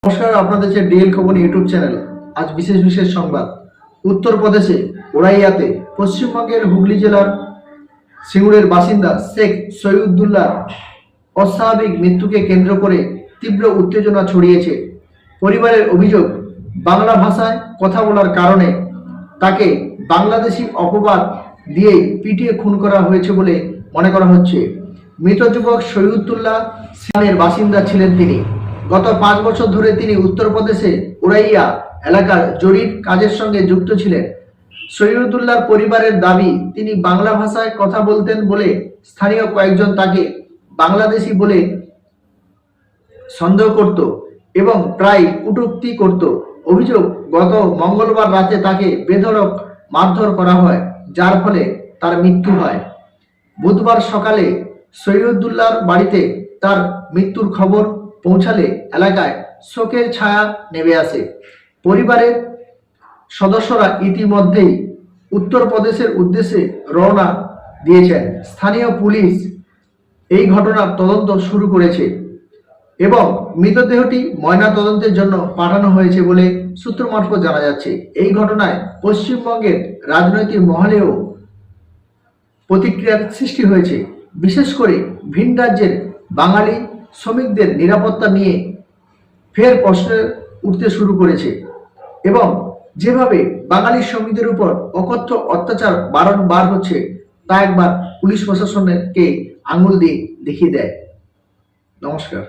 নমস্কার, আপনাদের যে ডিএল খবর ইউটিউব চ্যানেল। আজ বিশেষ সংবাদ। উত্তরপ্রদেশে ওরাইয়াতে পশ্চিমবঙ্গের হুগলি জেলার সিঙ্গুরের বাসিন্দা শেখ সৈয়দুল্লাহ অস্বাভাবিক মৃত্যুকে কেন্দ্র করে তীব্র উত্তেজনা ছড়িয়েছে। পরিবারের অভিযোগ, বাংলা ভাষায় কথা বলার কারণে তাকে বাংলাদেশি অপবাদ দিয়ে পিটিয়ে খুন করা হয়েছে বলে মনে করা হচ্ছে। মৃত যুবক সৈয়দুল্লাহ সিয়ামের বাসিন্দা ছিলেন তিনি। গত 5 বছর ধরে তিনি উত্তরপ্রদেশে ওরাইয়া এলাকার জরির কাজের সঙ্গে যুক্ত ছিলেন। সৈয়দুল্লাহর পরিবারের দাবি, তিনি বাংলা ভাষায় কথা বলতেন বলে স্থানীয় কয়েকজন তাকে বাংলাদেশি বলে সন্দেহ করত এবং প্রায় কটূক্তি করত। অভিযোগ, গত মঙ্গলবার রাতে তাকে বেধড়ক মারধর করা হয়, যার ফলে তার মৃত্যু হয়। বুধবার সকালে সৈয়দুল্লাহর বাড়িতে তার মৃত্যুর খবর পৌঁছালে এলাকায় শোকের ছায়া নেমে আসে। পরিবারের সদস্যরা ইতিমধ্যেই উত্তরপ্রদেশের উদ্দেশ্যে রওনা দিয়েছেন। স্থানীয় পুলিশ এই ঘটনার তদন্ত শুরু করেছে এবং মৃতদেহটি ময়না তদন্তের জন্য পাঠানো হয়েছে বলে সূত্র মারফত জানা যাচ্ছে। এই ঘটনায় পশ্চিমবঙ্গের রাজনৈতিক মহলেও প্রতিক্রিয়ার সৃষ্টি হয়েছে। বিশেষ করে ভিন রাজ্যের বাঙালি শ্রমিকদের নিরাপত্তা নিয়ে ফের প্রশ্ন উঠতে শুরু করেছে এবং যেভাবে বাঙালি শ্রমিকদের উপর অকথ্য অত্যাচার বারংবার হচ্ছে, তা একবার পুলিশ প্রশাসনকে আঙুল দিয়ে দেখিয়ে দেয়। নমস্কার।